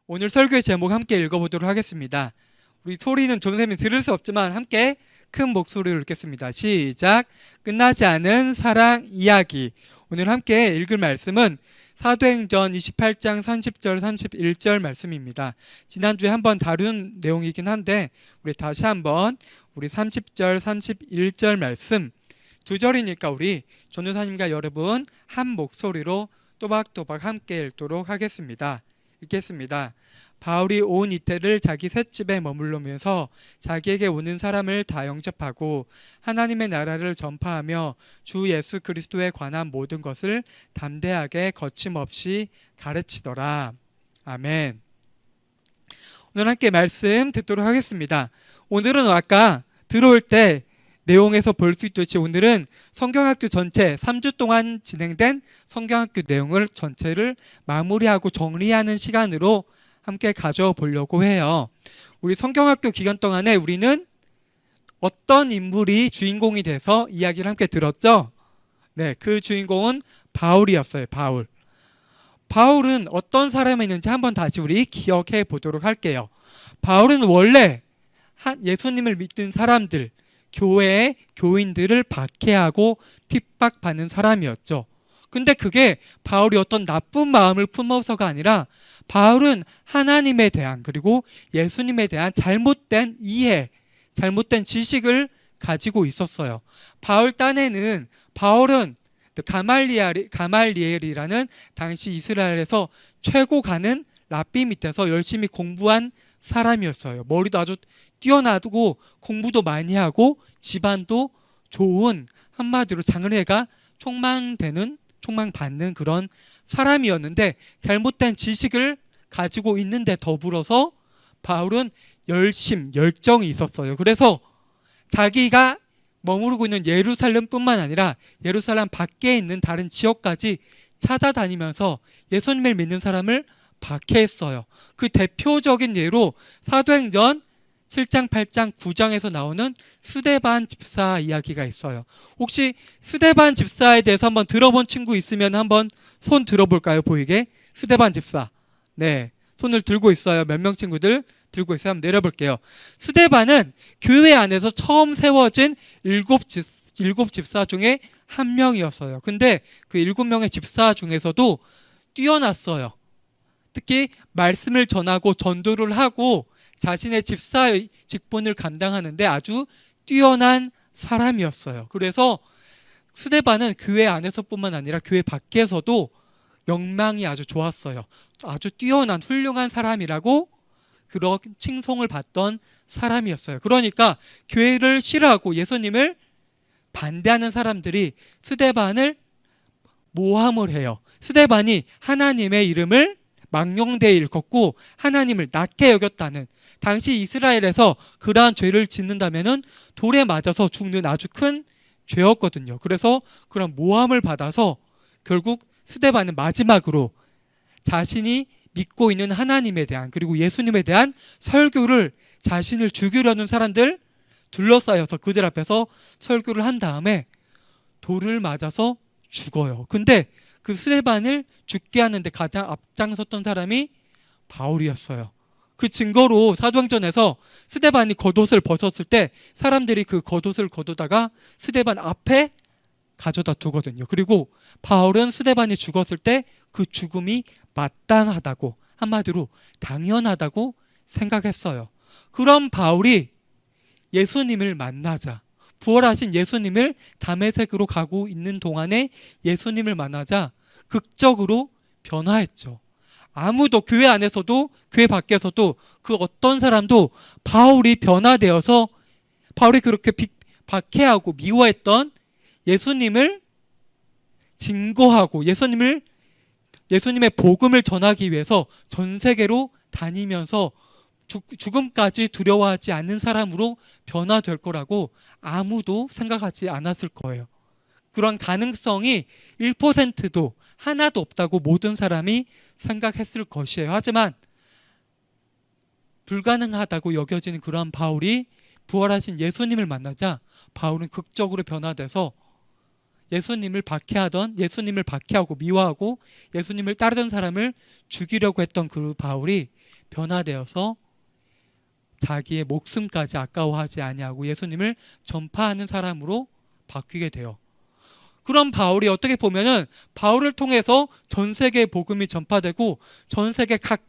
오늘 설교의 제목 함께 읽어보도록 하겠습니다. 우리 소리는 전쌤이 들을 수 없지만 함께 큰 목소리로 읽겠습니다. 시작. 끝나지 않은 사랑 이야기. 오늘 함께 읽을 말씀은 사도행전 28장 30절 31절 말씀입니다. 지난주에 한번 다룬 내용이긴 한데 우리 다시 한번 우리 30절 31절 말씀 두 절이니까 우리 전도사님과 여러분 한 목소리로 또박또박 함께 읽도록 하겠습니다. 읽겠습니다. 바울이 온 이태를 자기 셋집에 머물르면서 자기에게 오는 사람을 다 영접하고 하나님의 나라를 전파하며 주 예수 그리스도에 관한 모든 것을 담대하게 거침없이 가르치더라. 아멘. 오늘 함께 말씀 듣도록 하겠습니다. 오늘은 아까 들어올 때 내용에서 볼 수 있듯이 오늘은 성경학교 전체 3주 동안 진행된 성경학교 내용을 전체를 마무리하고 정리하는 시간으로 함께 가져보려고 해요. 우리 성경학교 기간 동안에 우리는 어떤 인물이 주인공이 돼서 이야기를 함께 들었죠? 네, 그 주인공은 바울이었어요. 바울은 어떤 사람이었는지 한번 다시 우리 기억해 보도록 할게요. 바울은 원래 예수님을 믿는 사람들, 교회의 교인들을 박해하고 핍박받는 사람이었죠. 근데 그게 바울이 어떤 나쁜 마음을 품어서가 아니라 바울은 하나님에 대한 그리고 예수님에 대한 잘못된 이해, 잘못된 지식을 가지고 있었어요. 바울 딴에는 바울은 가말리엘이라는 당시 이스라엘에서 최고 가는 랍비 밑에서 열심히 공부한 사람이었어요. 머리도 아주 뛰어나고 공부도 많이 하고 집안도 좋은, 한마디로 장래가 촉망받는 그런 사람이었는데 잘못된 지식을 가지고 있는데 더불어서 바울은 열정이 있었어요. 그래서 자기가 머무르고 있는 예루살렘뿐만 아니라 예루살렘 밖에 있는 다른 지역까지 찾아다니면서 예수님을 믿는 사람을 박해했어요. 그 대표적인 예로 사도행전 7장, 8장, 9장에서 나오는 스데반 집사 이야기가 있어요. 혹시 스데반 집사에 대해서 한번 들어본 친구 있으면 한번 손 들어볼까요? 보이게? 스데반 집사. 네, 손을 들고 있어요. 몇 명 친구들 들고 있어요. 한번 내려볼게요. 스데반은 교회 안에서 처음 세워진 일곱 집사 중에 한 명이었어요. 근데 그 7명의 집사 중에서도 뛰어났어요. 특히 말씀을 전하고 전도를 하고 자신의 집사의 직분을 감당하는데 아주 뛰어난 사람이었어요. 그래서 스데반은 교회 안에서뿐만 아니라 교회 밖에서도 명망이 아주 좋았어요. 아주 뛰어난 훌륭한 사람이라고 그런 칭송을 받던 사람이었어요. 그러니까 교회를 싫어하고 예수님을 반대하는 사람들이 스데반을 모함을 해요. 스데반이 하나님의 이름을 망령되이 일컫고 하나님을 낮게 여겼다는, 당시 이스라엘에서 그러한 죄를 짓는다면은 돌에 맞아서 죽는 아주 큰 죄였거든요. 그래서 그런 모함을 받아서 결국 스데반은 마지막으로 자신이 믿고 있는 하나님에 대한 그리고 예수님에 대한 설교를 자신을 죽이려는 사람들 둘러싸여서 그들 앞에서 설교를 한 다음에 돌을 맞아서 죽어요. 근데 그 스데반을 죽게 하는데 가장 앞장섰던 사람이 바울이었어요. 그 증거로 사도행전에서 스데반이 겉옷을 벗었을 때 사람들이 그 겉옷을 걷어다가 스데반 앞에 가져다 두거든요. 그리고 바울은 스데반이 죽었을 때 그 죽음이 마땅하다고, 한마디로 당연하다고 생각했어요. 그런 바울이 예수님을 만나자, 부활하신 예수님을 다메섹으로 가고 있는 동안에 예수님을 만나자 극적으로 변화했죠. 아무도 교회 안에서도 교회 밖에서도 그 어떤 사람도 바울이 변화되어서 바울이 그렇게 박해하고 미워했던 예수님을 증거하고 예수님의 복음을 전하기 위해서 전 세계로 다니면서 죽음까지 두려워하지 않는 사람으로 변화될 거라고 아무도 생각하지 않았을 거예요. 그런 가능성이 1%도 하나도 없다고 모든 사람이 생각했을 것이에요. 하지만 불가능하다고 여겨지는 그러한 바울이 부활하신 예수님을 만나자 바울은 극적으로 변화돼서 예수님을 박해하고 미워하고 예수님을 따르던 사람을 죽이려고 했던 그 바울이 변화되어서 자기의 목숨까지 아까워하지 아니하고 예수님을 전파하는 사람으로 바뀌게 돼요. 그런 바울이 어떻게 보면은 바울을 통해서 전 세계에 복음이 전파되고 전 세계 각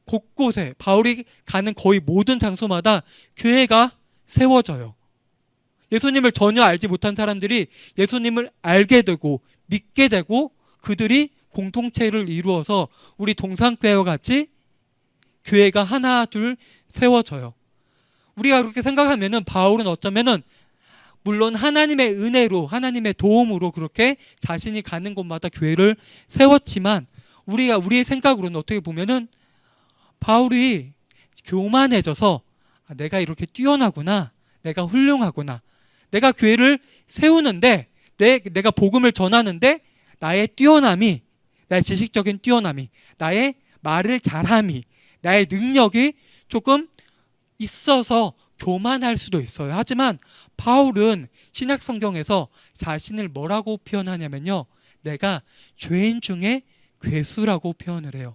곳곳에 바울이 가는 거의 모든 장소마다 교회가 세워져요. 예수님을 전혀 알지 못한 사람들이 예수님을 알게 되고 믿게 되고 그들이 공동체를 이루어서 우리 동산교회와 같이 교회가 하나 둘 세워져요. 우리가 그렇게 생각하면은 바울은 어쩌면은 물론 하나님의 은혜로 하나님의 도움으로 그렇게 자신이 가는 곳마다 교회를 세웠지만 우리의 생각으로는 어떻게 보면은 바울이 교만해져서 내가 이렇게 뛰어나구나, 내가 훌륭하구나, 내가 교회를 세우는데 내가 복음을 전하는데 나의 뛰어남이, 나의 지식적인 뛰어남이, 나의 말을 잘함이, 나의 능력이 조금 있어서 교만할 수도 있어요. 하지만 바울은 신약 성경에서 자신을 뭐라고 표현하냐면요, 내가 죄인 중에 괴수라고 표현을 해요.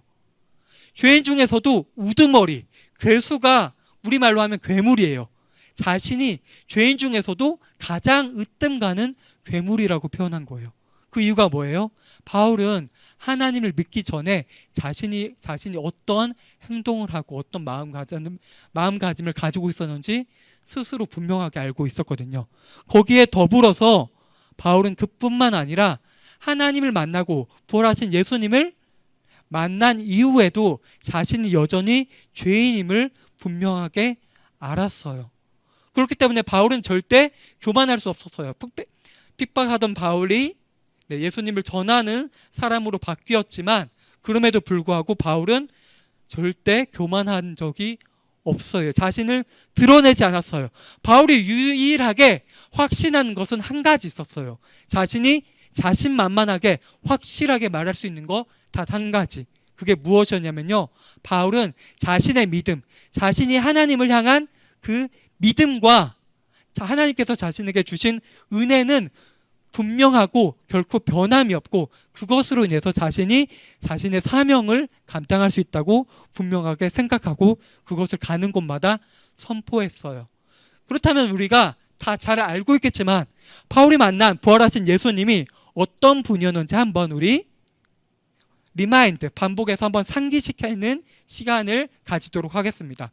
죄인 중에서도 우두머리, 괴수가 우리말로 하면 괴물이에요. 자신이 죄인 중에서도 가장 으뜸 가는 괴물이라고 표현한 거예요. 그 이유가 뭐예요? 바울은 하나님을 믿기 전에 자신이 어떤 행동을 하고 어떤 마음가짐을 가지고 있었는지 스스로 분명하게 알고 있었거든요. 거기에 더불어서 바울은 그뿐만 아니라 하나님을 만나고 부활하신 예수님을 만난 이후에도 자신이 여전히 죄인임을 분명하게 알았어요. 그렇기 때문에 바울은 절대 교만할 수 없었어요. 핍박하던 바울이 예수님을 전하는 사람으로 바뀌었지만 그럼에도 불구하고 바울은 절대 교만한 적이 없어요. 자신을 드러내지 않았어요. 바울이 유일하게 확신한 것은 한 가지 있었어요. 자신이 자신만만하게 확실하게 말할 수 있는 거 단 한 가지. 그게 무엇이었냐면요, 바울은 자신의 믿음, 자신이 하나님을 향한 그 믿음과 하나님께서 자신에게 주신 은혜는 분명하고 결코 변함이 없고 그것으로 인해서 자신이 자신의 사명을 감당할 수 있다고 분명하게 생각하고 그것을 가는 곳마다 선포했어요. 그렇다면 우리가 다 잘 알고 있겠지만 바울이 만난 부활하신 예수님이 어떤 분이었는지 한번 우리 반복해서 한번 상기시키는 시간을 가지도록 하겠습니다.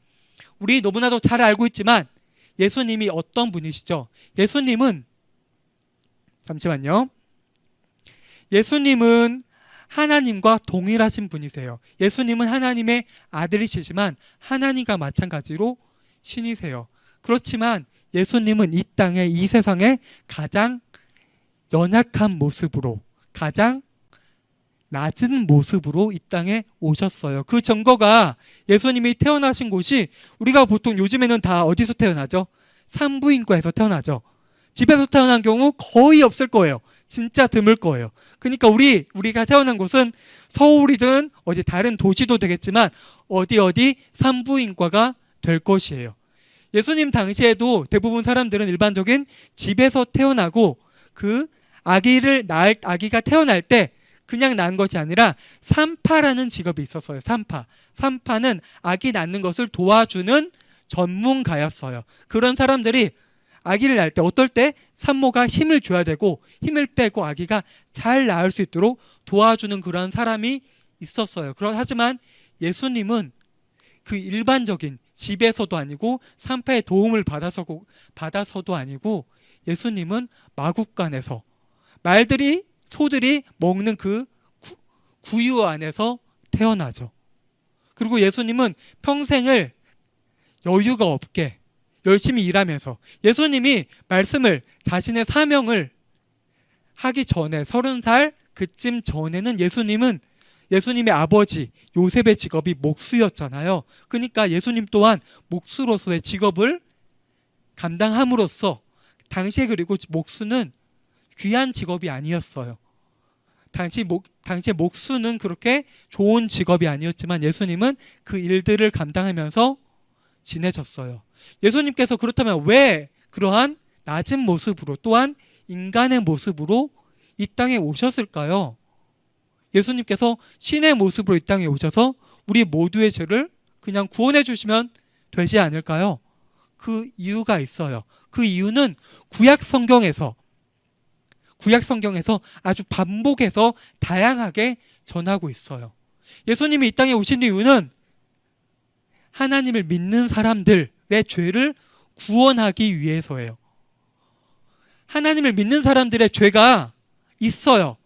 우리 너무나도 잘 알고 있지만 예수님이 어떤 분이시죠? 잠시만요. 예수님은 하나님과 동일하신 분이세요. 예수님은 하나님의 아들이시지만 하나님과 마찬가지로 신이세요. 그렇지만 예수님은 이 땅에, 이 세상에 가장 연약한 모습으로, 가장 낮은 모습으로 이 땅에 오셨어요. 그 증거가 예수님이 태어나신 곳이 우리가 보통 요즘에는 다 어디서 태어나죠? 산부인과에서 태어나죠. 집에서 태어난 경우 거의 없을 거예요. 진짜 드물 거예요. 그러니까 우리가 태어난 곳은 서울이든 어디 다른 도시도 되겠지만 어디 산부인과가 될 것이에요. 예수님 당시에도 대부분 사람들은 일반적인 집에서 태어나고 그 아기가 태어날 때 그냥 낳은 것이 아니라 산파라는 직업이 있었어요. 산파는 아기 낳는 것을 도와주는 전문가였어요. 그런 사람들이 아기를 낳을 때 어떨 때 산모가 힘을 줘야 되고 힘을 빼고 아기가 잘 낳을 수 있도록 도와주는 그런 사람이 있었어요. 하지만 예수님은 그 일반적인 집에서도 아니고 산파의 도움을 받아서도 아니고 예수님은 마국간에서 소들이 먹는 그 구유 안에서 태어나죠. 그리고 예수님은 평생을 여유가 없게 열심히 일하면서 예수님이 자신의 사명을 하기 전에 30살 그쯤 전에는 예수님의 아버지 요셉의 직업이 목수였잖아요. 그러니까 예수님 또한 목수로서의 직업을 감당함으로써 당시에 그리고 목수는 귀한 직업이 아니었어요. 당시 목수는 그렇게 좋은 직업이 아니었지만 예수님은 그 일들을 감당하면서 지내셨어요. 예수님께서 그렇다면 왜 그러한 낮은 모습으로 또한 인간의 모습으로 이 땅에 오셨을까요? 예수님께서 신의 모습으로 이 땅에 오셔서 우리 모두의 죄를 그냥 구원해 주시면 되지 않을까요? 그 이유가 있어요. 그 이유는 구약 성경에서 아주 반복해서 다양하게 전하고 있어요. 예수님이 이 땅에 오신 이유는 하나님을 믿는 사람들의 죄를 구원하기 위해서예요. 하나님을 믿는 사람들의 죄가 있어요.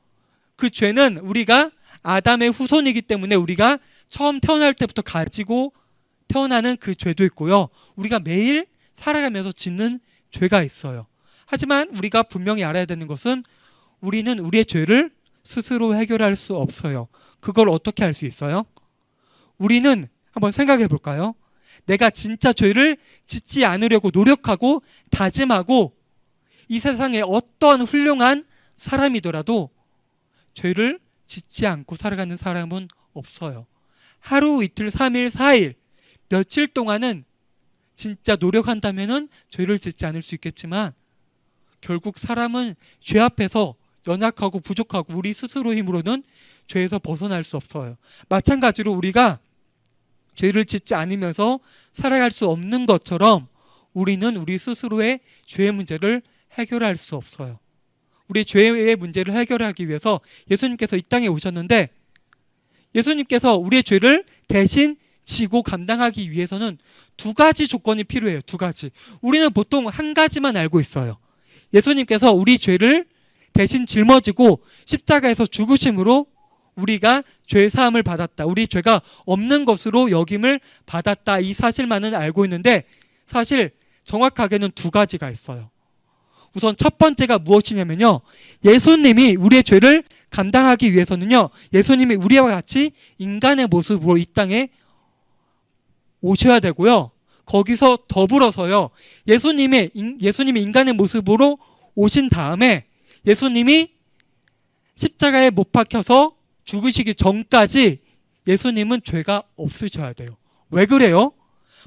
그 죄는 우리가 아담의 후손이기 때문에 우리가 처음 태어날 때부터 가지고 태어나는 그 죄도 있고요. 우리가 매일 살아가면서 짓는 죄가 있어요. 하지만 우리가 분명히 알아야 되는 것은 우리는 우리의 죄를 스스로 해결할 수 없어요. 그걸 어떻게 할 수 있어요? 우리는 한번 생각해 볼까요? 내가 진짜 죄를 짓지 않으려고 노력하고 다짐하고 이 세상에 어떤 훌륭한 사람이더라도 죄를 짓지 않고 살아가는 사람은 없어요. 하루, 이틀, 3일, 4일, 며칠 동안은 진짜 노력한다면은 죄를 짓지 않을 수 있겠지만 결국 사람은 죄 앞에서 연약하고 부족하고 우리 스스로 힘으로는 죄에서 벗어날 수 없어요. 마찬가지로 우리가 죄를 짓지 않으면서 살아갈 수 없는 것처럼 우리는 우리 스스로의 죄의 문제를 해결할 수 없어요. 우리 죄의 문제를 해결하기 위해서 예수님께서 이 땅에 오셨는데 예수님께서 우리의 죄를 대신 지고 감당하기 위해서는 두 가지 조건이 필요해요. 두 가지. 우리는 보통 한 가지만 알고 있어요. 예수님께서 우리 죄를 대신 짊어지고 십자가에서 죽으심으로 우리가 죄 사함을 받았다. 우리 죄가 없는 것으로 여김을 받았다. 이 사실만은 알고 있는데 사실 정확하게는 두 가지가 있어요. 우선 첫 번째가 무엇이냐면요. 예수님이 우리의 죄를 감당하기 위해서는요. 예수님이 우리와 같이 인간의 모습으로 이 땅에 오셔야 되고요. 거기서 더불어서요. 예수님이 인간의 모습으로 오신 다음에 예수님이 십자가에 못 박혀서 죽으시기 전까지 예수님은 죄가 없으셔야 돼요. 왜 그래요?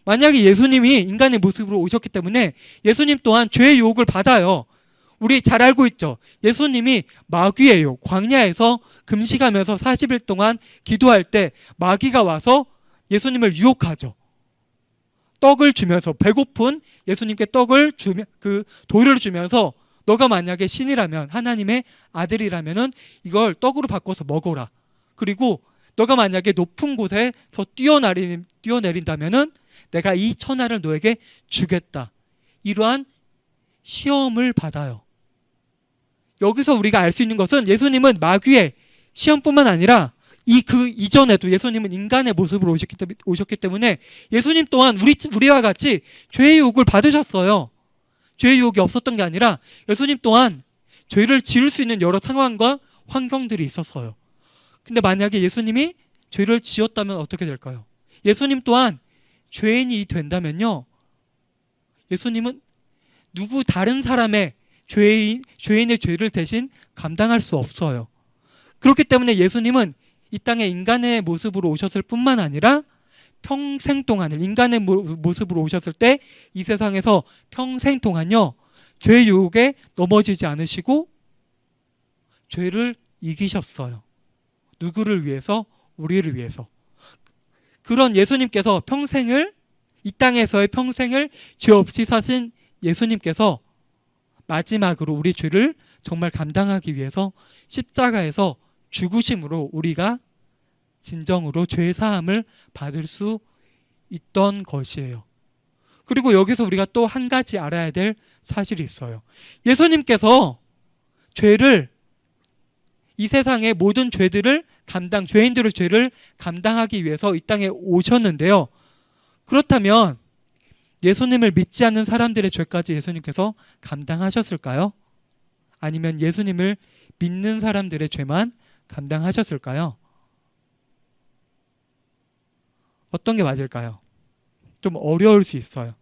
만약에 예수님이 인간의 모습으로 오셨기 때문에 예수님 또한 죄의 유혹을 받아요. 우리 잘 알고 있죠. 예수님이 마귀예요. 광야에서 금식하면서 40일 동안 기도할 때 마귀가 와서 예수님을 유혹하죠. 떡을 주면서 배고픈 예수님께 떡을 주면 그 돌을 주면서 너가 만약에 신이라면 하나님의 아들이라면은 이걸 떡으로 바꿔서 먹어라. 그리고 너가 만약에 높은 곳에서 뛰어내린다면은 내가 이 천하를 너에게 주겠다. 이러한 시험을 받아요. 여기서 우리가 알 수 있는 것은 예수님은 마귀의 시험뿐만 아니라 그 이전에도 예수님은 인간의 모습으로 오셨기 때문에 예수님 또한 우리와 같이 죄의 유혹을 받으셨어요. 죄의 유혹이 없었던 게 아니라 예수님 또한 죄를 지을 수 있는 여러 상황과 환경들이 있었어요. 근데 만약에 예수님이 죄를 지었다면 어떻게 될까요? 예수님 또한 죄인이 된다면요. 예수님은 누구 다른 사람의 죄인의 죄를 대신 감당할 수 없어요. 그렇기 때문에 예수님은 이 땅에 인간의 모습으로 오셨을 뿐만 아니라 평생 동안을 인간의 모습으로 오셨을 때 이 세상에서 평생 동안요. 죄의 유혹에 넘어지지 않으시고 죄를 이기셨어요. 누구를 위해서? 우리를 위해서. 그런 예수님께서 이 땅에서의 평생을 죄 없이 사신 예수님께서 마지막으로 우리 죄를 정말 감당하기 위해서 십자가에서 죽으심으로 우리가 진정으로 죄 사함을 받을 수 있던 것이에요. 그리고 여기서 우리가 또 한 가지 알아야 될 사실이 있어요. 예수님께서 이 세상의 모든 죄인들의 죄를 감당하기 위해서 이 땅에 오셨는데요. 그렇다면 예수님을 믿지 않는 사람들의 죄까지 예수님께서 감당하셨을까요? 아니면 예수님을 믿는 사람들의 죄만 감당하셨을까요? 어떤 게 맞을까요? 좀 어려울 수 있어요.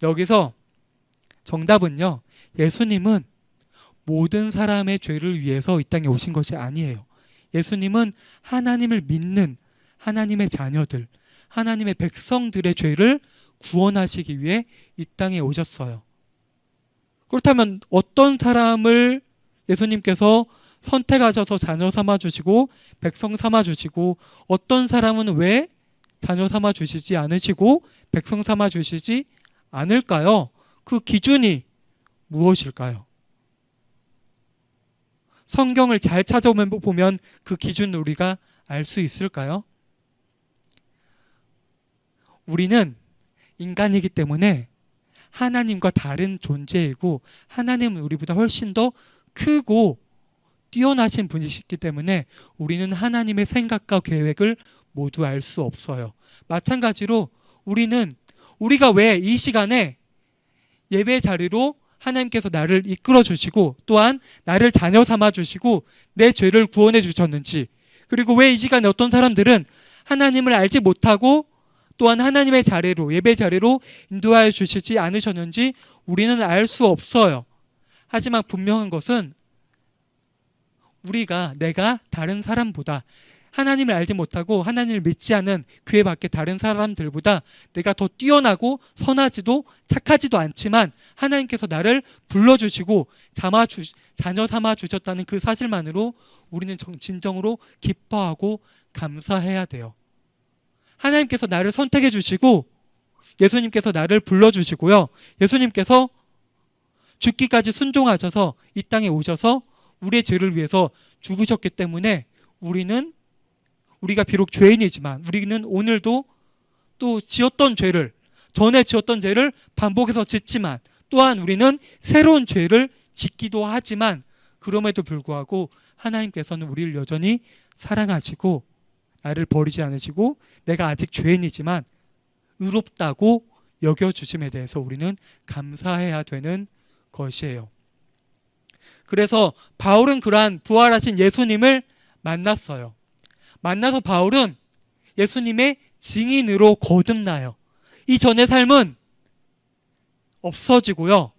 여기서 정답은요. 예수님은 모든 사람의 죄를 위해서 이 땅에 오신 것이 아니에요. 예수님은 하나님을 믿는 하나님의 자녀들, 하나님의 백성들의 죄를 구원하시기 위해 이 땅에 오셨어요. 그렇다면 어떤 사람을 예수님께서 선택하셔서 자녀 삼아주시고 백성 삼아주시고 어떤 사람은 왜 자녀 삼아 주시지 않으시고 백성 삼아 주시지 않을까요? 그 기준이 무엇일까요? 성경을 잘 찾아보면 그 기준을 우리가 알 수 있을까요? 우리는 인간이기 때문에 하나님과 다른 존재이고 하나님은 우리보다 훨씬 더 크고 뛰어나신 분이시기 때문에 우리는 하나님의 생각과 계획을 모두 알 수 없어요. 마찬가지로 우리가 왜 이 시간에 예배 자리로 하나님께서 나를 이끌어 주시고 또한 나를 자녀 삼아 주시고 내 죄를 구원해 주셨는지, 그리고 왜 이 시간에 어떤 사람들은 하나님을 알지 못하고 또한 하나님의 자리로, 예배 자리로 인도하여 주시지 않으셨는지 우리는 알 수 없어요. 하지만 분명한 것은 내가 다른 사람보다, 하나님을 알지 못하고 하나님을 믿지 않은 교회 밖에 다른 사람들보다 내가 더 뛰어나고 선하지도 착하지도 않지만 하나님께서 나를 불러주시고 자녀 삼아 주셨다는 그 사실만으로 우리는 진정으로 기뻐하고 감사해야 돼요. 하나님께서 나를 선택해 주시고 예수님께서 나를 불러주시고요. 예수님께서 죽기까지 순종하셔서 이 땅에 오셔서 우리의 죄를 위해서 죽으셨기 때문에 우리가 비록 죄인이지만 우리는 오늘도 또 전에 지었던 죄를 반복해서 짓지만 또한 우리는 새로운 죄를 짓기도 하지만 그럼에도 불구하고 하나님께서는 우리를 여전히 사랑하시고 나를 버리지 않으시고 내가 아직 죄인이지만 의롭다고 여겨주심에 대해서 우리는 감사해야 되는 것이에요. 그래서 바울은 그러한 부활하신 예수님을 만났어요. 만나서 바울은 예수님의 증인으로 거듭나요. 이전의 삶은 없어지고요.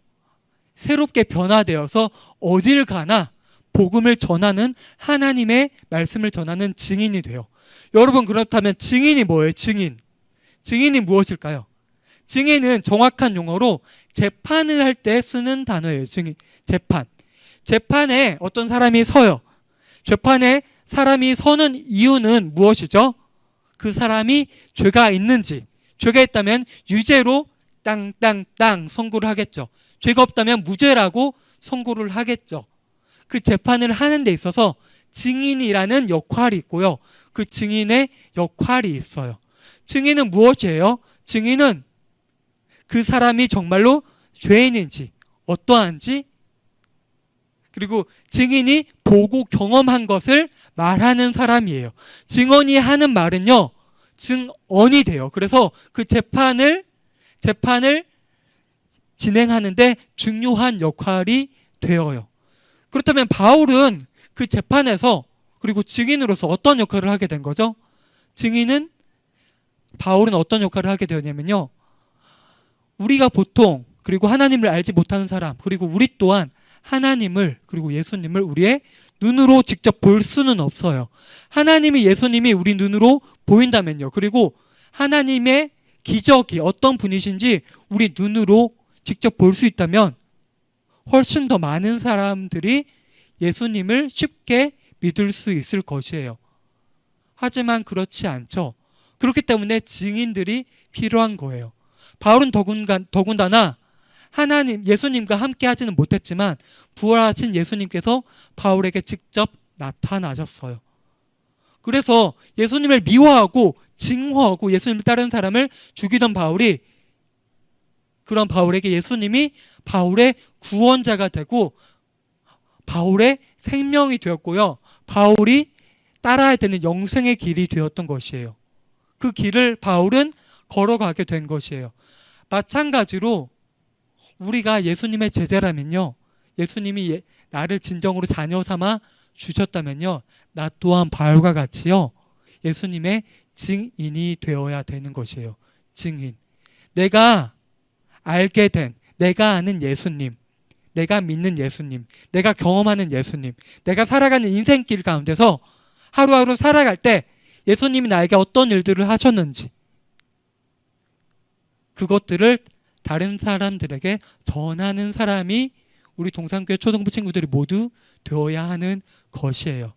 새롭게 변화되어서 어딜 가나 복음을 전하는, 하나님의 말씀을 전하는 증인이 돼요. 여러분, 그렇다면 증인이 뭐예요? 증인이 무엇일까요? 증인은 정확한 용어로 재판을 할 때 쓰는 단어예요. 재판에 어떤 사람이 서요. 재판에 사람이 서는 이유는 무엇이죠? 그 사람이 죄가 있다면 유죄로 땅땅땅 선고를 하겠죠. 죄가 없다면 무죄라고 선고를 하겠죠. 그 재판을 하는 데 있어서 증인이라는 역할이 있고요. 그 증인의 역할이 있어요. 증인은 무엇이에요? 증인은 그 사람이 정말로 죄인인지 어떠한지, 그리고 증인이 보고 경험한 것을 말하는 사람이에요. 증언이 하는 말은요, 증언이 돼요. 그래서 그 재판을 진행하는데 중요한 역할이 되어요. 그렇다면 바울은 그 재판에서 그리고 증인으로서 어떤 역할을 하게 된 거죠? 바울은 어떤 역할을 하게 되었냐면요, 우리가 보통, 그리고 하나님을 알지 못하는 사람, 그리고 우리 또한 하나님을, 그리고 예수님을 우리의 눈으로 직접 볼 수는 없어요. 하나님이, 예수님이 우리 눈으로 보인다면요, 그리고 하나님의 기적이 어떤 분이신지 우리 눈으로 직접 볼 수 있다면 훨씬 더 많은 사람들이 예수님을 쉽게 믿을 수 있을 것이에요. 하지만 그렇지 않죠. 그렇기 때문에 증인들이 필요한 거예요. 바울은 더군다나 예수님과 함께 하지는 못했지만 부활하신 예수님께서 바울에게 직접 나타나셨어요. 그래서 예수님을 미워하고 증오하고 예수님을 따르는 사람을 죽이던 그런 바울에게 예수님이 바울의 구원자가 되고 바울의 생명이 되었고요. 바울이 따라야 되는 영생의 길이 되었던 것이에요. 그 길을 바울은 걸어가게 된 것이에요. 마찬가지로 우리가 예수님의 제자라면요, 예수님이 나를 진정으로 자녀 삼아 주셨다면요, 나 또한 바울과 같이요, 예수님의 증인이 되어야 되는 것이에요. 증인. 내가 아는 예수님, 내가 믿는 예수님, 내가 경험하는 예수님, 내가 살아가는 인생길 가운데서 하루하루 살아갈 때 예수님이 나에게 어떤 일들을 하셨는지 그것들을 다른 사람들에게 전하는 사람이 우리 동산교회 초등부 친구들이 모두 되어야 하는 것이에요.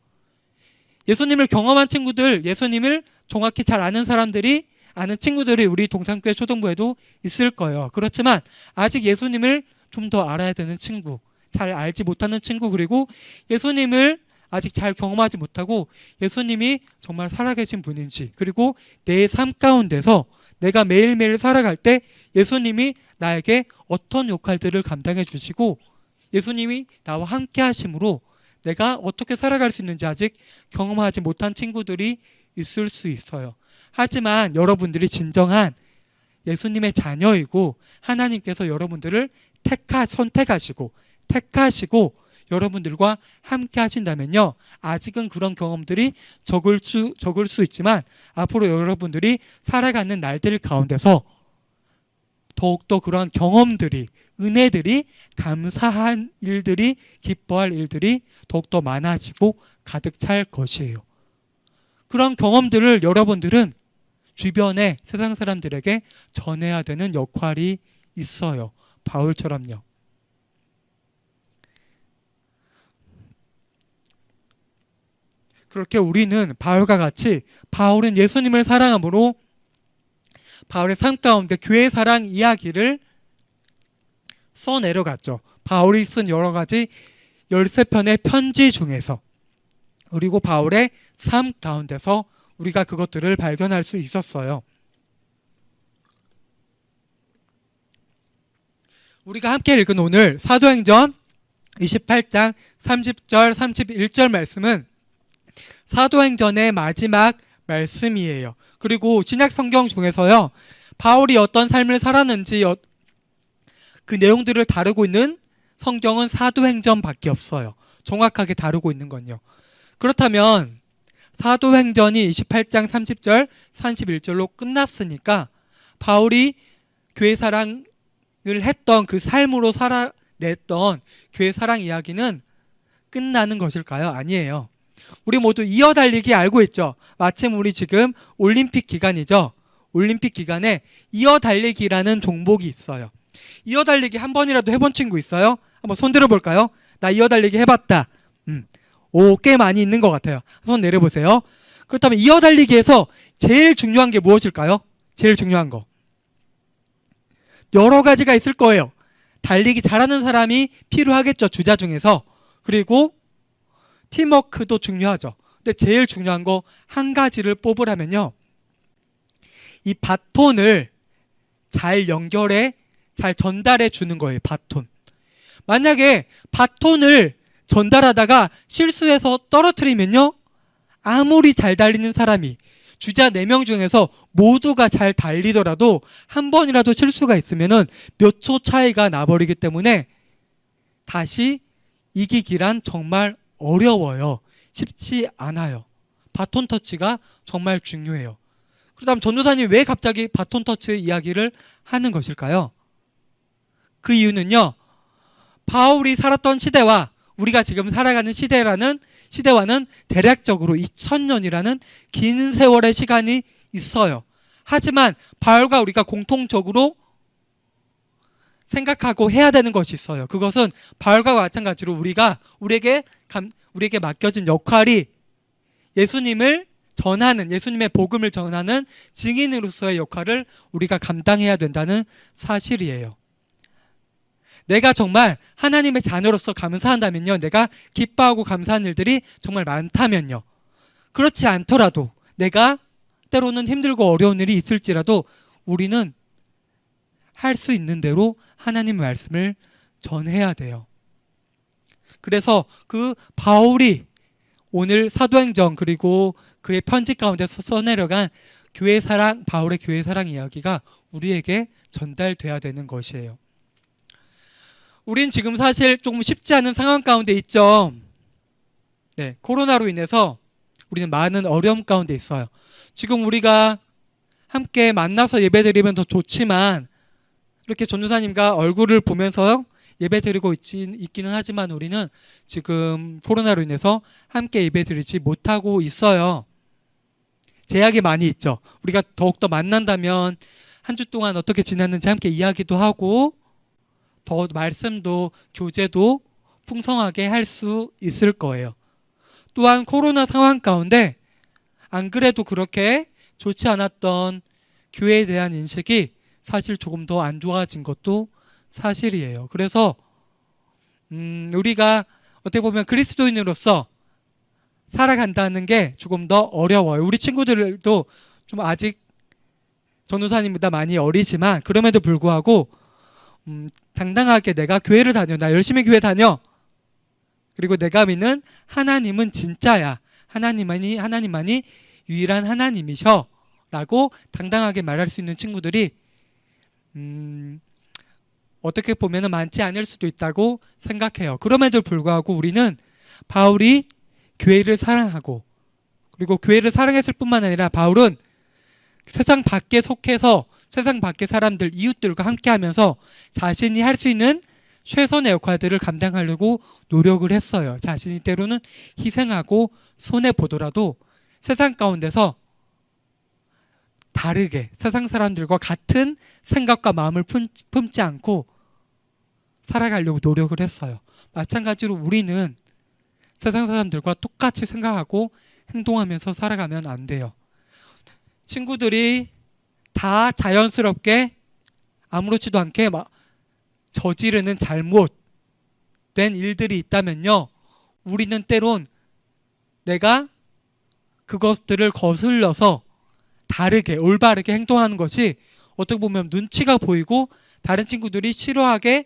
예수님을 경험한 친구들, 예수님을 정확히 잘 아는 사람들이 아는 친구들이 우리 동산교회 초등부에도 있을 거예요. 그렇지만 아직 예수님을 좀 더 알아야 되는 친구, 잘 알지 못하는 친구, 그리고 예수님을 아직 잘 경험하지 못하고 예수님이 정말 살아계신 분인지, 그리고 내 삶 가운데서 내가 매일매일 살아갈 때 예수님이 나에게 어떤 역할들을 감당해 주시고 예수님이 나와 함께 하심으로 내가 어떻게 살아갈 수 있는지 아직 경험하지 못한 친구들이 있을 수 있어요. 하지만 여러분들이 진정한 예수님의 자녀이고 하나님께서 여러분들을 선택하시고 택하시고 여러분들과 함께 하신다면요, 아직은 그런 경험들이 적을 수 있지만 앞으로 여러분들이 살아가는 날들 가운데서 더욱더 그러한 경험들이, 은혜들이, 감사한 일들이, 기뻐할 일들이 더욱더 많아지고 가득 찰 것이에요. 그런 경험들을 여러분들은 주변의 세상 사람들에게 전해야 되는 역할이 있어요. 바울처럼요. 그렇게 우리는 바울과 같이, 바울은 예수님을 사랑함으로 바울의 삶 가운데 교회 사랑 이야기를 써내려갔죠. 바울이 쓴 여러 가지 13편의 편지 중에서, 그리고 바울의 삶 가운데서 우리가 그것들을 발견할 수 있었어요. 우리가 함께 읽은 오늘 사도행전 28장 30절 31절 말씀은 사도행전의 마지막 말씀이에요. 그리고 신약 성경 중에서요, 바울이 어떤 삶을 살았는지 그 내용들을 다루고 있는 성경은 사도행전밖에 없어요. 정확하게 다루고 있는 건요. 그렇다면 사도행전이 28장 30절 31절로 끝났으니까 바울이 교회 사랑을 했던 그 삶으로 살아냈던 교회 사랑 이야기는 끝나는 것일까요? 아니에요. 우리 모두 이어달리기 알고 있죠? 마침 우리 지금 올림픽 기간이죠. 올림픽 기간에 이어달리기라는 종목이 있어요. 이어달리기 한 번이라도 해본 친구 있어요? 한번 손 들어볼까요? 나 이어달리기 해봤다. 오, 꽤 많이 있는 것 같아요. 손 내려보세요. 그렇다면 이어달리기에서 제일 중요한 게 무엇일까요? 제일 중요한 거. 여러 가지가 있을 거예요. 달리기 잘하는 사람이 필요하겠죠, 주자 중에서. 그리고 팀워크도 중요하죠. 근데 제일 중요한 거 한 가지를 뽑으라면요, 이 바톤을 잘 연결해, 잘 전달해 주는 거예요. 바톤. 만약에 바톤을 전달하다가 실수해서 떨어뜨리면요, 아무리 잘 달리는 사람이 주자 4명 중에서 모두가 잘 달리더라도 한 번이라도 실수가 있으면은 몇 초 차이가 나버리기 때문에 다시 이기기란 정말 어려워요. 쉽지 않아요. 바톤 터치가 정말 중요해요. 그렇다면 전도사님이 왜 갑자기 바톤 터치 이야기를 하는 것일까요? 그 이유는요, 바울이 살았던 시대와 우리가 지금 살아가는 시대와는 대략적으로 2000년이라는 긴 세월의 시간이 있어요. 하지만 바울과 우리가 공통적으로 생각하고 해야 되는 것이 있어요. 그것은 바울과 마찬가지로 우리에게 맡겨진 역할이 예수님을 전하는, 예수님의 복음을 전하는 증인으로서의 역할을 우리가 감당해야 된다는 사실이에요. 내가 정말 하나님의 자녀로서 감사한다면요, 내가 기뻐하고 감사한 일들이 정말 많다면요, 그렇지 않더라도 내가 때로는 힘들고 어려운 일이 있을지라도 우리는 할 수 있는 대로 하나님의 말씀을 전해야 돼요. 그래서 그 바울이 오늘 사도행전 그리고 그의 편지 가운데서 써내려간 교회 사랑, 바울의 교회 사랑 이야기가 우리에게 전달돼야 되는 것이에요. 우린 지금 사실 조금 쉽지 않은 상황 가운데 있죠. 네, 코로나로 인해서 우리는 많은 어려움 가운데 있어요. 지금 우리가 함께 만나서 예배드리면 더 좋지만 이렇게 전도사님과 얼굴을 보면서 예배드리고 있기는 하지만 우리는 지금 코로나로 인해서 함께 예배드리지 못하고 있어요. 제약이 많이 있죠. 우리가 더욱더 만난다면 한 주 동안 어떻게 지났는지 함께 이야기도 하고 더 말씀도 교제도 풍성하게 할 수 있을 거예요. 또한 코로나 상황 가운데 안 그래도 그렇게 좋지 않았던 교회에 대한 인식이 사실 조금 더 안 좋아진 것도 사실이에요. 그래서 우리가 어떻게 보면 그리스도인으로서 살아간다는 게 조금 더 어려워요. 우리 친구들도 좀 아직 전도사님보다 많이 어리지만 그럼에도 불구하고 당당하게 내가 교회를 다녀, 나 열심히 교회 다녀, 그리고 내가 믿는 하나님은 진짜야, 하나님만이 유일한 하나님이셔 라고 당당하게 말할 수 있는 친구들이 어떻게 보면 많지 않을 수도 있다고 생각해요. 그럼에도 불구하고 우리는 바울이 교회를 사랑하고, 그리고 교회를 사랑했을 뿐만 아니라 바울은 세상 밖에 속해서 세상 밖의 사람들, 이웃들과 함께하면서 자신이 할 수 있는 최선의 역할들을 감당하려고 노력을 했어요. 자신이 때로는 희생하고 손해보더라도 세상 가운데서 다르게 세상 사람들과 같은 생각과 마음을 품지 않고 살아가려고 노력을 했어요. 마찬가지로 우리는 세상 사람들과 똑같이 생각하고 행동하면서 살아가면 안 돼요. 친구들이 다 자연스럽게 아무렇지도 않게 저지르는 잘못된 일들이 있다면요, 우리는 때론 내가 그것들을 거슬러서 다르게 올바르게 행동하는 것이 어떻게 보면 눈치가 보이고 다른 친구들이 싫어하게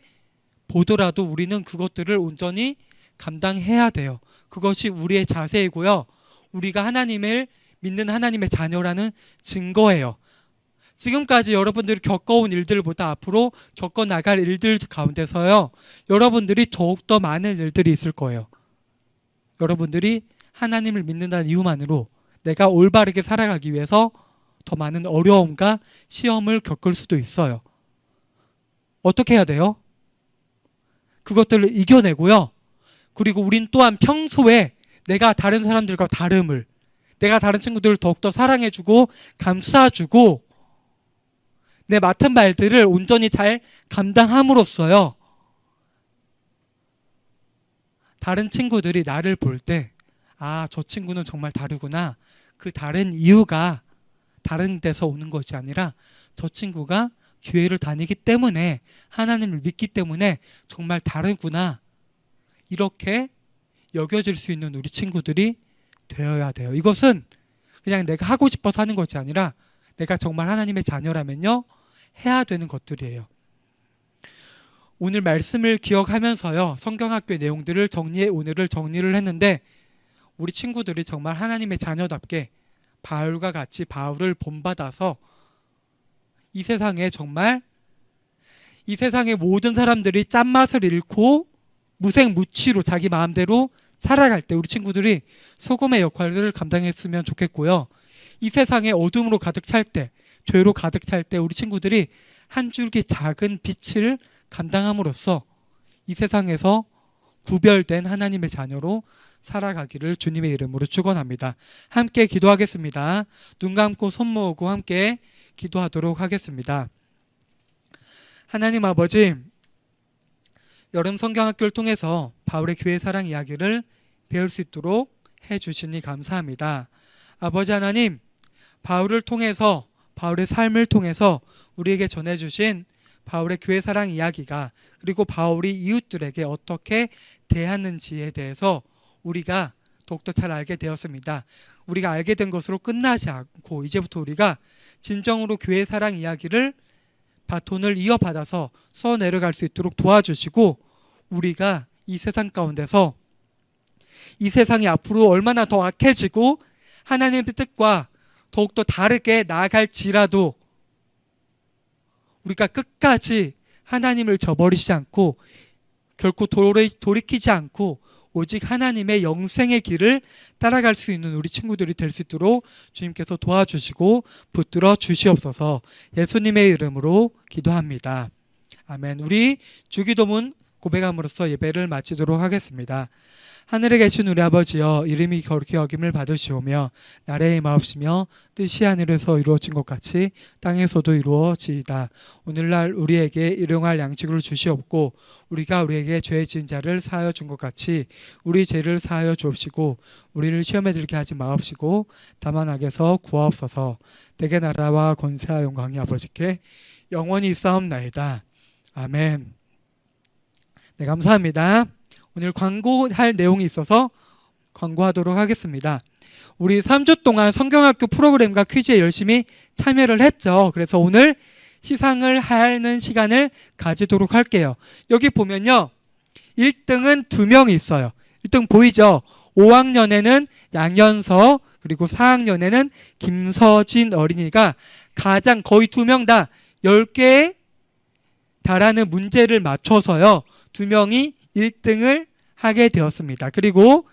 보더라도 우리는 그것들을 온전히 감당해야 돼요. 그것이 우리의 자세이고요, 우리가 하나님을 믿는 하나님의 자녀라는 증거예요. 지금까지 여러분들이 겪어온 일들보다 앞으로 겪어나갈 일들 가운데서요, 여러분들이 더욱더 많은 일들이 있을 거예요. 여러분들이 하나님을 믿는다는 이유만으로 내가 올바르게 살아가기 위해서 더 많은 어려움과 시험을 겪을 수도 있어요. 어떻게 해야 돼요? 그것들을 이겨내고요, 그리고 우린 또한 평소에 내가 다른 사람들과 다름을, 내가 다른 친구들을 더욱더 사랑해주고 감싸주고 내 맡은 말들을 온전히 잘 감당함으로써요, 다른 친구들이 나를 볼 때 아, 저 친구는 정말 다르구나, 그 다른 이유가 다른 데서 오는 것이 아니라 저 친구가 교회를 다니기 때문에, 하나님을 믿기 때문에 정말 다르구나, 이렇게 여겨질 수 있는 우리 친구들이 되어야 돼요. 이것은 그냥 내가 하고 싶어서 하는 것이 아니라 내가 정말 하나님의 자녀라면요, 해야 되는 것들이에요. 오늘 말씀을 기억하면서요, 성경학교의 내용들을 오늘을 정리를 했는데, 우리 친구들이 정말 하나님의 자녀답게 바울과 같이 바울을 본받아서 이 세상에 정말 이 세상의 모든 사람들이 짠맛을 잃고 무색무취로 자기 마음대로 살아갈 때 우리 친구들이 소금의 역할을 감당했으면 좋겠고요, 이 세상에 어둠으로 가득 찰 때, 죄로 가득 찰 때 우리 친구들이 한 줄기 작은 빛을 감당함으로써 이 세상에서 구별된 하나님의 자녀로 살아가기를 주님의 이름으로 축원합니다. 함께 기도하겠습니다. 눈 감고 손 모으고 함께 기도하도록 하겠습니다. 하나님 아버지, 여름 성경학교를 통해서 바울의 교회 사랑 이야기를 배울 수 있도록 해주시니 감사합니다. 아버지 하나님, 바울을 통해서, 바울의 삶을 통해서 우리에게 전해주신 바울의 교회 사랑 이야기가, 그리고 바울이 이웃들에게 어떻게 대하는지에 대해서 우리가 더욱더 잘 알게 되었습니다. 우리가 알게 된 것으로 끝나지 않고 이제부터 우리가 진정으로 교회 사랑 이야기를 바톤을 이어받아서 써내려갈 수 있도록 도와주시고, 우리가 이 세상 가운데서 이 세상이 앞으로 얼마나 더 악해지고 하나님의 뜻과 더욱더 다르게 나아갈지라도 우리가 끝까지 하나님을 저버리지 않고 결코 돌이키지 않고 오직 하나님의 영생의 길을 따라갈 수 있는 우리 친구들이 될 수 있도록 주님께서 도와주시고 붙들어 주시옵소서. 예수님의 이름으로 기도합니다. 아멘. 우리 주기도문 고백함으로써 예배를 마치도록 하겠습니다. 하늘에 계신 우리 아버지여, 이름이 거룩히 여김을 받으시오며 나라의 마옵시며 뜻이 하늘에서 이루어진 것 같이 땅에서도 이루어지이다. 오늘날 우리에게 일용할 양식을 주시옵고 우리가 우리에게 죄 지은 자를 사하여 준 것 같이 우리 죄를 사하여 주옵시고 우리를 시험에 들게 하지 마옵시고 다만 악에서 구하옵소서. 대개 나라와 권세와 영광이 아버지께 영원히 있사옵나이다. 아멘. 네, 감사합니다. 오늘 광고할 내용이 있어서 광고하도록 하겠습니다. 우리 3주 동안 성경학교 프로그램과 퀴즈에 열심히 참여를 했죠. 그래서 오늘 시상을 하는 시간을 가지도록 할게요. 여기 보면요, 1등은 2명이 있어요. 1등 보이죠? 5학년에는 양현서, 그리고 4학년에는 김서진 어린이가 가장 거의 2명 다 10개에 달하는 문제를 맞춰서요, 2명이 1등을 하게 되었습니다. 그리고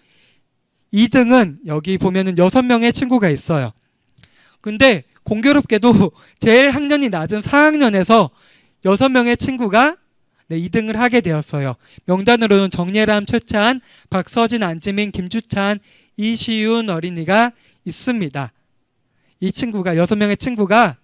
2등은 여기 보면은 6명의 친구가 있어요. 근데 공교롭게도 제일 학년이 낮은 4학년에서 6명의 친구가 2등을 하게 되었어요. 명단으로는 정예람, 최찬, 박서진, 안지민, 김주찬, 이시윤 어린이가 있습니다. 이 친구가 6명의 친구가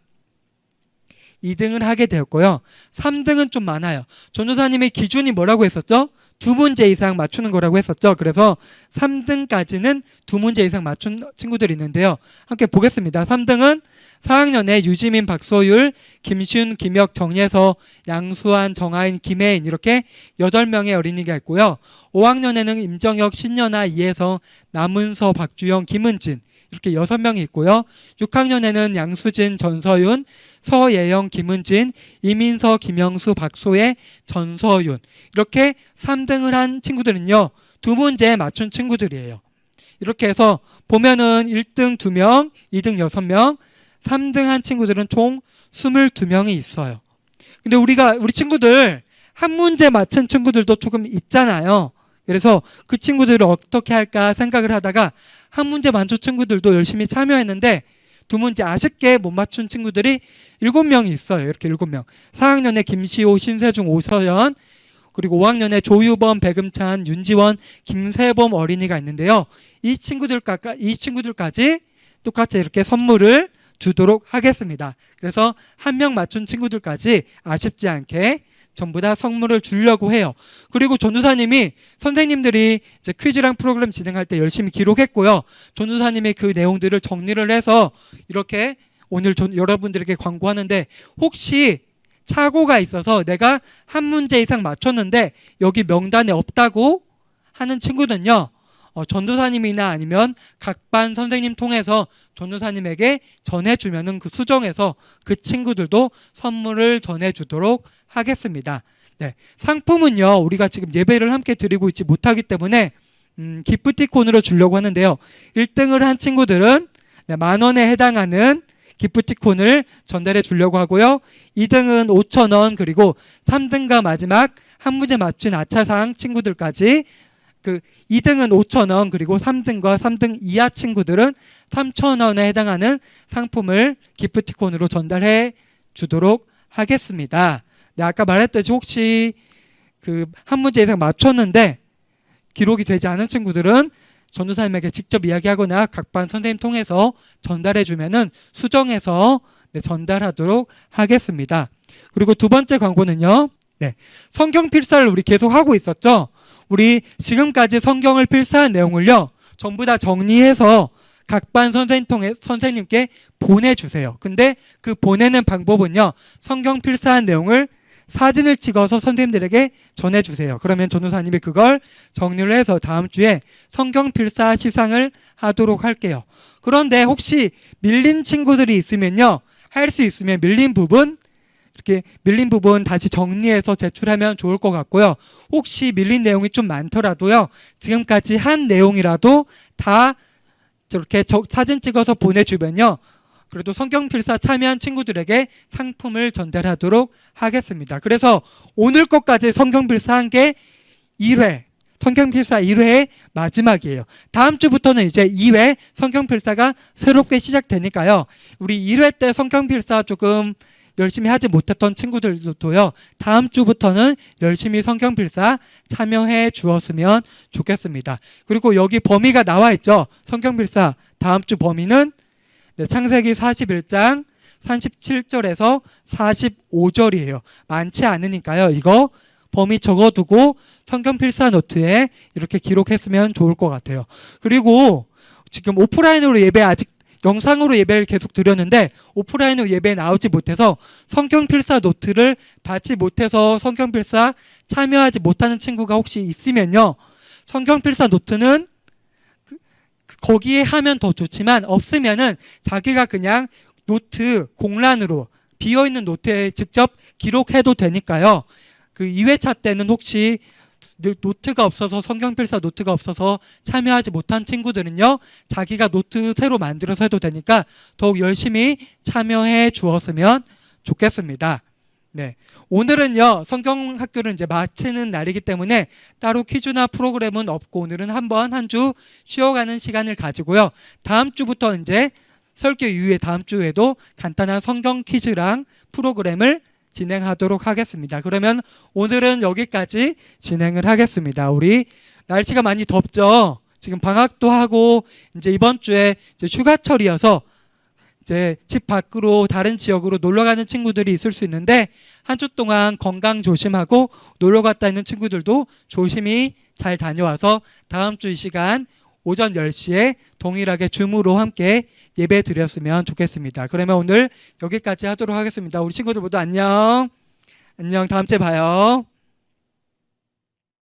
2등을 하게 되었고요. 3등은 좀 많아요. 전도사님의 기준이 뭐라고 했었죠? 2문제 이상 맞추는 거라고 했었죠. 그래서 3등까지는 2문제 이상 맞춘 친구들이 있는데요. 함께 보겠습니다. 3등은 4학년에 유지민, 박소율, 김시훈, 김혁, 정예서, 양수환, 정하인, 김혜인 이렇게 8명의 어린이가 있고요. 5학년에는 임정혁, 신연아, 이혜성, 남은서, 박주영, 김은진 이렇게 6명이 있고요. 6학년에는 양수진, 전서윤, 서예영, 김은진, 이민서, 김영수, 박소혜, 전서윤 이렇게 3등을 한 친구들은요, 2문제 맞춘 친구들이에요. 이렇게 해서 보면은 1등 2명, 2등 6명, 3등 한 친구들은 총 22명이 있어요. 근데 우리 친구들 한 문제 맞춘 친구들도 조금 있잖아요. 그래서 그 친구들을 어떻게 할까 생각을 하다가 한 문제 맞춘 친구들도 열심히 참여했는데 2문제 아쉽게 못 맞춘 친구들이 7명이 있어요. 이렇게 7명. 4학년에 김시호, 신세중, 오서연, 그리고 5학년에 조유범, 백음찬, 윤지원, 김세범 어린이가 있는데요. 이 친구들까지 똑같이 이렇게 선물을 주도록 하겠습니다. 그래서 한 명 맞춘 친구들까지 아쉽지 않게 전부 다 선물을 주려고 해요. 그리고 전도사님이 선생님들이 이제 퀴즈랑 프로그램 진행할 때 열심히 기록했고요. 전도사님이 그 내용들을 정리를 해서 이렇게 오늘 여러분들에게 광고하는데, 혹시 착오가 있어서 내가 한 문제 이상 맞췄는데 여기 명단에 없다고 하는 친구는요, 전도사님이나 아니면 각 반 선생님 통해서 전도사님에게 전해주면은 그 수정해서 그 친구들도 선물을 전해주도록 하겠습니다. 네, 상품은요, 우리가 지금 예배를 함께 드리고 있지 못하기 때문에 기프티콘으로 주려고 하는데요. 1등을 한 친구들은 10,000원에 해당하는 기프티콘을 전달해 주려고 하고요. 2등은 5,000원, 그리고 3등과 마지막 한 문제 맞춘 아차상 친구들까지 2등은 5,000원, 그리고 3등과 3등 이하 친구들은 3,000원에 해당하는 상품을 기프티콘으로 전달해 주도록 하겠습니다. 네, 아까 말했듯이 혹시 한 문제 이상 맞췄는데 기록이 되지 않은 친구들은 전도사님에게 직접 이야기하거나 각 반 선생님 통해서 전달해 주면은 수정해서 전달하도록 하겠습니다. 그리고 두 번째 광고는요, 성경 필사를 우리 계속 하고 있었죠. 우리 지금까지 성경을 필사한 내용을요, 전부 다 정리해서 각 반 선생님께 보내주세요. 근데 그 보내는 방법은요, 성경 필사한 내용을 사진을 찍어서 선생님들에게 전해주세요. 그러면 전도사님이 그걸 정리를 해서 다음 주에 성경 필사 시상을 하도록 할게요. 그런데 혹시 밀린 친구들이 있으면요, 할 수 있으면 밀린 부분 다시 정리해서 제출하면 좋을 것 같고요. 혹시 밀린 내용이 좀 많더라도요, 지금까지 한 내용이라도 다 저렇게 사진 찍어서 보내주면요, 그래도 성경필사 참여한 친구들에게 상품을 전달하도록 하겠습니다. 그래서 오늘 것까지 성경필사 한 게 1회, 성경필사 1회의 마지막이에요. 다음 주부터는 이제 2회 성경필사가 새롭게 시작되니까요, 우리 1회 때 성경필사 조금 열심히 하지 못했던 친구들도요. 다음 주부터는 열심히 성경필사 참여해 주었으면 좋겠습니다. 그리고 여기 범위가 나와 있죠. 성경필사 다음 주 범위는 창세기 41장 37절에서 45절이에요. 많지 않으니까요. 이거 범위 적어두고 성경필사 노트에 이렇게 기록했으면 좋을 것 같아요. 그리고 지금 오프라인으로 예배 아직 영상으로 예배를 계속 드렸는데 오프라인으로 예배에 나오지 못해서 성경필사 노트를 받지 못해서 성경필사 참여하지 못하는 친구가 혹시 있으면요. 성경필사 노트는 거기에 하면 더 좋지만 없으면은 자기가 그냥 노트 공란으로 비어있는 노트에 직접 기록해도 되니까요. 그 2회차 때는 혹시 노트가 없어서 성경필사 노트가 없어서 참여하지 못한 친구들은요. 자기가 노트 새로 만들어서 해도 되니까 더욱 열심히 참여해 주었으면 좋겠습니다. 네. 오늘은요. 성경학교를 이제 마치는 날이기 때문에 따로 퀴즈나 프로그램은 없고 오늘은 한 주 쉬어가는 시간을 가지고요. 다음 주부터 이제 설교 이후에 다음 주에도 간단한 성경 퀴즈랑 프로그램을 진행하도록 하겠습니다. 그러면 오늘은 여기까지 진행을 하겠습니다. 우리 날씨가 많이 덥죠? 지금 방학도 하고 이제 이번 주에 이제 휴가철이어서 이제 집 밖으로 다른 지역으로 놀러 가는 친구들이 있을 수 있는데 한 주 동안 건강 조심하고 놀러 갔다 있는 친구들도 조심히 잘 다녀와서 다음 주 이 시간 오전 10시에 동일하게 줌으로 함께 예배 드렸으면 좋겠습니다. 그러면 오늘 여기까지 하도록 하겠습니다. 우리 친구들 모두 안녕. 안녕. 다음 주에 봐요.